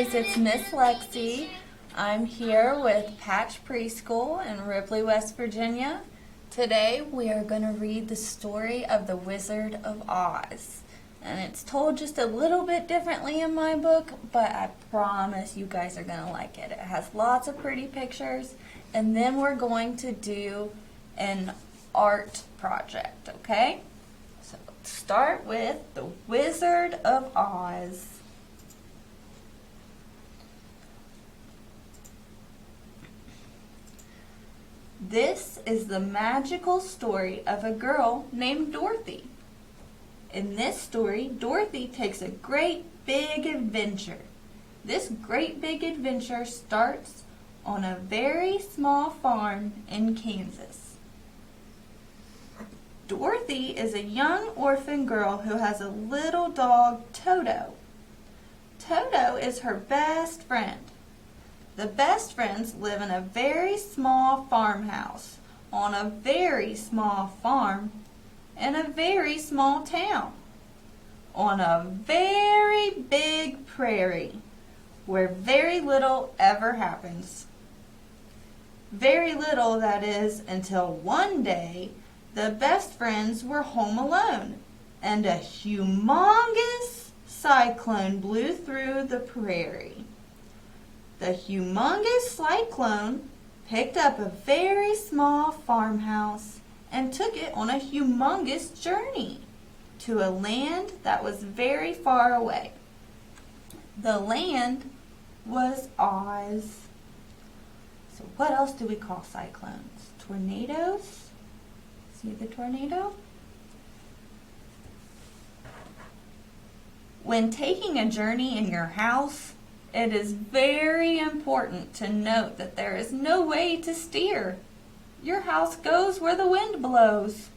guys, it's Miss Lexi. I'm here with Patch Preschool in Ripley, West Virginia. Today we are going to read the story of the Wizard of Oz. And it's told just a little bit differently in my book, but I promise you guys are going to like it. It has lots of pretty pictures, and then we're going to do an art project, okay? So let's start with the Wizard of Oz. This is the magical story of a girl named Dorothy. In this story, Dorothy takes a great big adventure. This great big adventure starts on a very small farm in Kansas. Dorothy is a young orphan girl who has a little dog, Toto. Toto is her best friend. The best friends live in a very small farmhouse on a very small farm in a very small town on a very big prairie where very little ever happens. Very little, that is, until one day the best friends were home alone and a humongous cyclone blew through the prairie. The humongous cyclone picked up a very small farmhouse and took it on a humongous journey to a land that was very far away. The land was Oz. So what else do we call cyclones? Tornadoes? See the tornado? When taking a journey in your house, it is very important to note that there is no way to steer. Your house goes where the wind blows.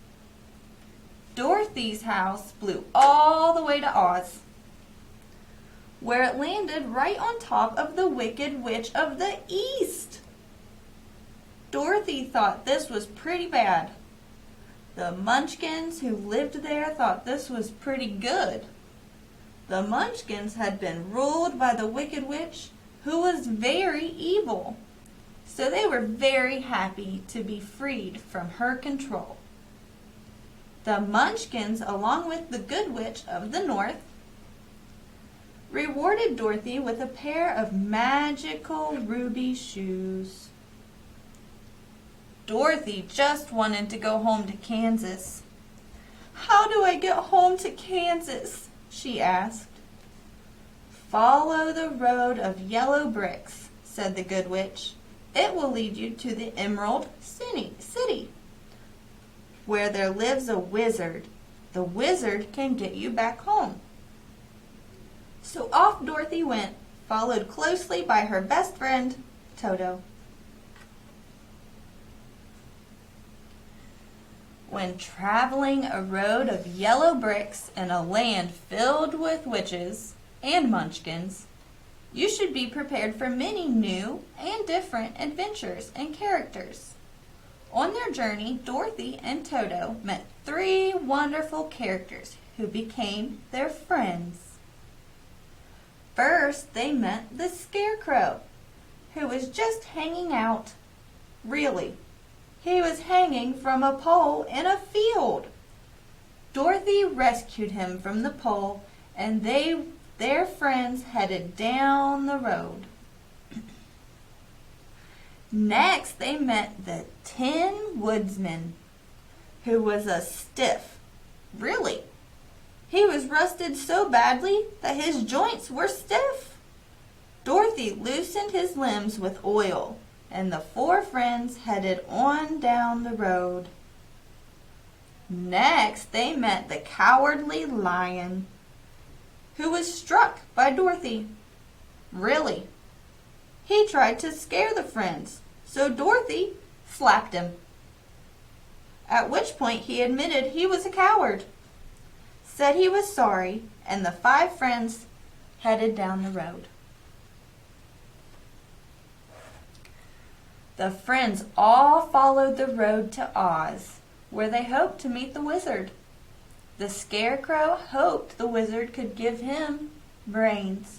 Dorothy's house blew all the way to Oz, where it landed right on top of the Wicked Witch of the East. Dorothy thought this was pretty bad. The Munchkins who lived there thought this was pretty good. The Munchkins had been ruled by the Wicked Witch, who was very evil, so they were very happy to be freed from her control. The Munchkins, along with the Good Witch of the North, rewarded Dorothy with a pair of magical ruby shoes. Dorothy just wanted to go home to Kansas. "How do I get home to Kansas?" she asked. "Follow the road of yellow bricks," said the Good Witch. "It will lead you to the Emerald City, where there lives a wizard. The wizard can get you back home." So off Dorothy went, followed closely by her best friend, Toto. When traveling a road of yellow bricks in a land filled with witches and munchkins, you should be prepared for many new and different adventures and characters. On their journey, Dorothy and Toto met 3 wonderful characters who became their friends. First, they met the Scarecrow, who was just hanging out. Really, he was hanging from a pole in a field. Dorothy rescued him from the pole, and their friends headed down the road. Next, they met the Tin Woodsman, who was a stiff. Really, he was rusted so badly that his joints were stiff. Dorothy loosened his limbs with oil, and the 4 friends headed on down the road. Next, they met the Cowardly Lion, who was struck by Dorothy. Really, he tried to scare the friends, so Dorothy slapped him. At which point he admitted he was a coward, said he was sorry, and the 5 friends headed down the road. The friends all followed the road to Oz, where they hoped to meet the wizard. The Scarecrow hoped the wizard could give him brains.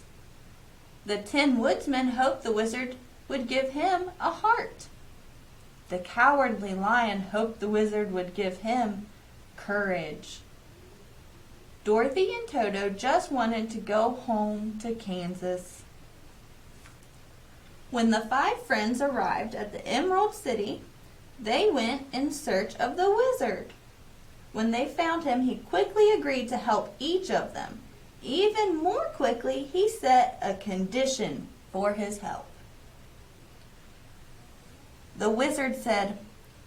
The Tin Woodsman hoped the wizard would give him a heart. The Cowardly Lion hoped the wizard would give him courage. Dorothy and Toto just wanted to go home to Kansas. When the 5 friends arrived at the Emerald City, they went in search of the wizard. When they found him, he quickly agreed to help each of them. Even more quickly, he set a condition for his help. The wizard said,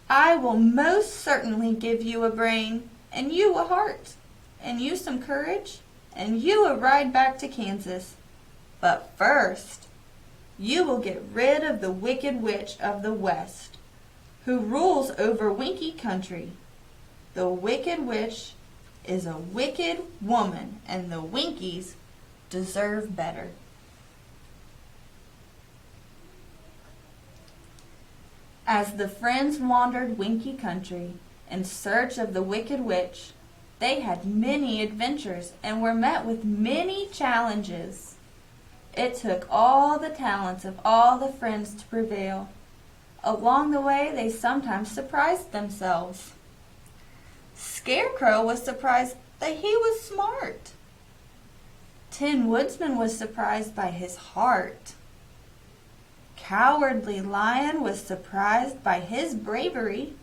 "I will most certainly give you a brain, and you a heart, and you some courage, and you a ride back to Kansas. But first, you will get rid of the Wicked Witch of the West, who rules over Winky Country. The Wicked Witch is a wicked woman, and the Winkies deserve better." As the friends wandered Winky Country in search of the Wicked Witch, they had many adventures and were met with many challenges. It took all the talents of all the friends to prevail. Along the way, they sometimes surprised themselves. Scarecrow was surprised that he was smart. Tin Woodsman was surprised by his heart. Cowardly Lion was surprised by his bravery.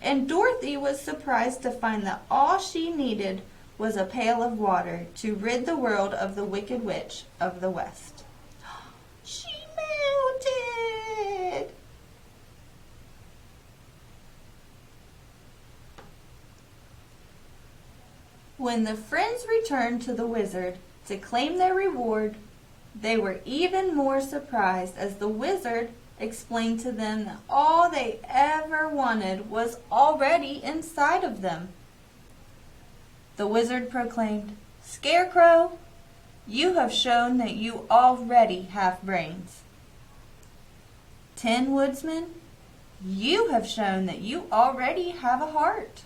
And Dorothy was surprised to find that all she needed was a pail of water to rid the world of the Wicked Witch of the West. She melted! When the friends returned to the wizard to claim their reward, they were even more surprised as the wizard explained to them that all they ever wanted was already inside of them. The wizard proclaimed, "Scarecrow, you have shown that you already have brains. Tin Woodsman, you have shown that you already have a heart.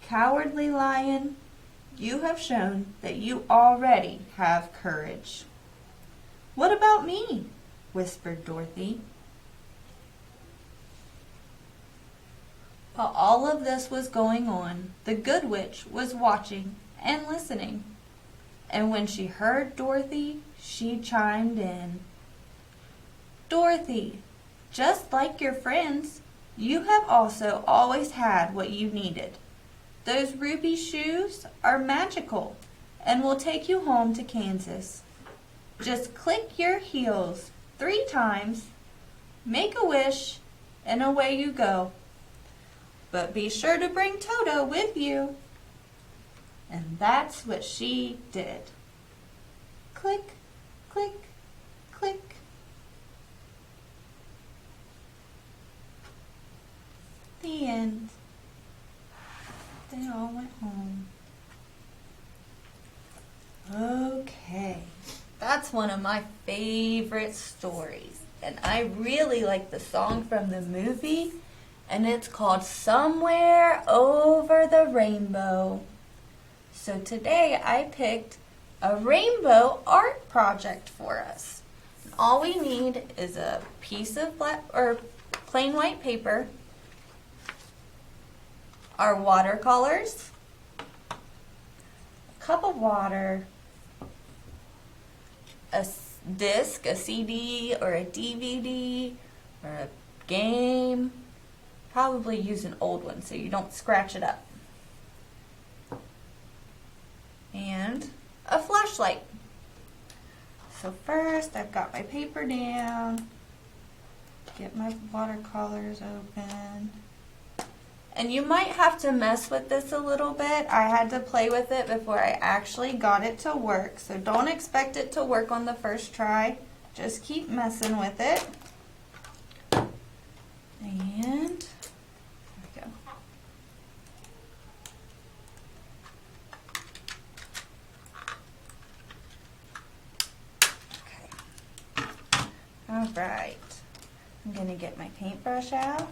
Cowardly Lion, you have shown that you already have courage." "What about me?" whispered Dorothy. While all of this was going on, the Good Witch was watching and listening. And when she heard Dorothy, she chimed in. "Dorothy, just like your friends, you have also always had what you needed. Those ruby shoes are magical and will take you home to Kansas. Just click your heels 3 times, make a wish, and away you go. But be sure to bring Toto with you." And that's what she did. Click, click, click. The end. They all went home. Okay, that's one of my favorite stories. And I really like the song from the movie, and it's called "Somewhere Over the Rainbow." So today I picked a rainbow art project for us. And all we need is a piece of black or plain white paper, our watercolors, a cup of water, a disc, a CD or a DVD or a game. Probably use an old one so you don't scratch it up. And a flashlight. So first I've got my paper down, get my watercolors open. And you might have to mess with this a little bit. I had to play with it before I actually got it to work. So don't expect it to work on the first try. Just keep messing with it. And there we go. Okay. All right. I'm going to get my paintbrush out.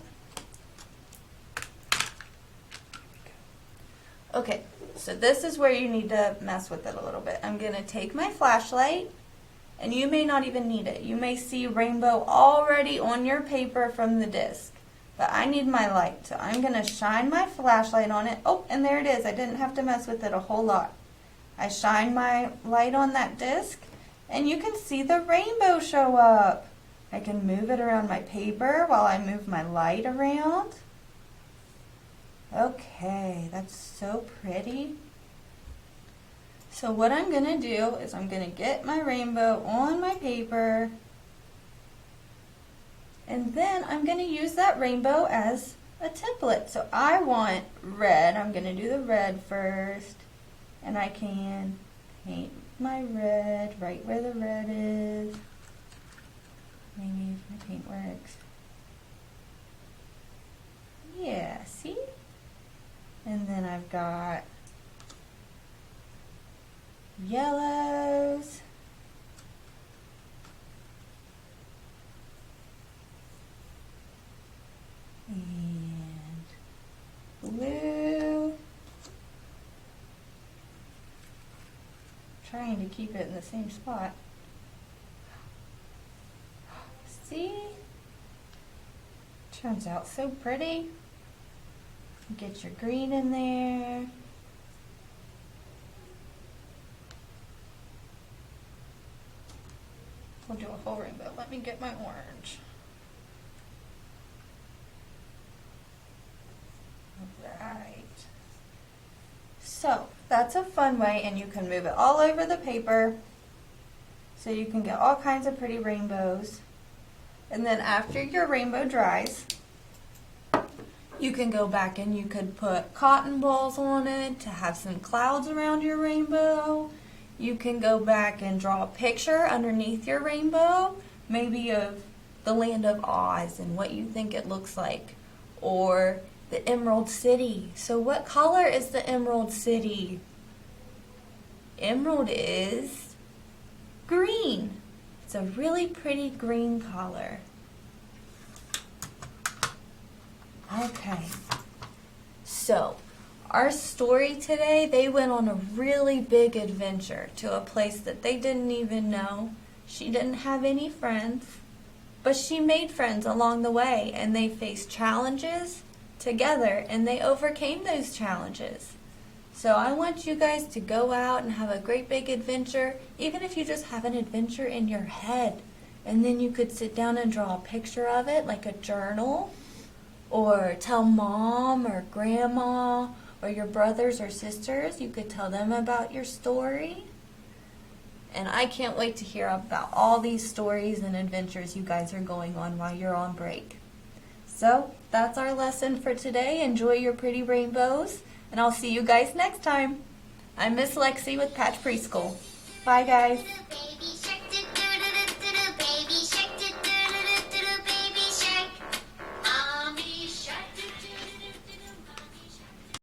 Okay, so this is where you need to mess with it a little bit. I'm going to take my flashlight And you may not even need it. You may see rainbow already on your paper from the disc. But I need my light, so I'm going to shine my flashlight on it. Oh, and there it is. I didn't have to mess with it a whole lot. I shine my light on that disc, and you can see the rainbow show up. I can move it around my paper while I move my light around. Okay, that's so pretty. So what I'm going to do is I'm going to get my rainbow on my paper, and then I'm going to use that rainbow as a template. So I want red. I'm going to do the red first, and I can paint my red right where the red is. Maybe if my paint works. Yeah, see? And then I've got yellows. And blue. Trying to keep it in the same spot. See? Turns out so pretty. Get your green in there. We'll do a whole rainbow. Let me get my orange. Alright. So, that's a fun way, and you can move it all over the paper so you can get all kinds of pretty rainbows. And then after your rainbow dries, you can go back and you could put cotton balls on it to have some clouds around your rainbow. You can go back and draw a picture underneath your rainbow, maybe of the land of Oz and what you think it looks like, or the Emerald City. So what color is the Emerald City? Emerald is green. It's a really pretty green color. Okay, so our story today, they went on a really big adventure to a place that they didn't even know. She didn't have any friends, but she made friends along the way, and they faced challenges together, and they overcame those challenges. So I want you guys to go out and have a great big adventure, even if you just have an adventure in your head, and then you could sit down and draw a picture of it, like a journal, or tell mom or grandma or your brothers or sisters. You could tell them about your story. And I can't wait to hear about all these stories and adventures you guys are going on while you're on break. So that's our lesson for today. Enjoy your pretty rainbows, and I'll see you guys next time. I'm Miss Lexi with Patch Preschool. Bye, guys.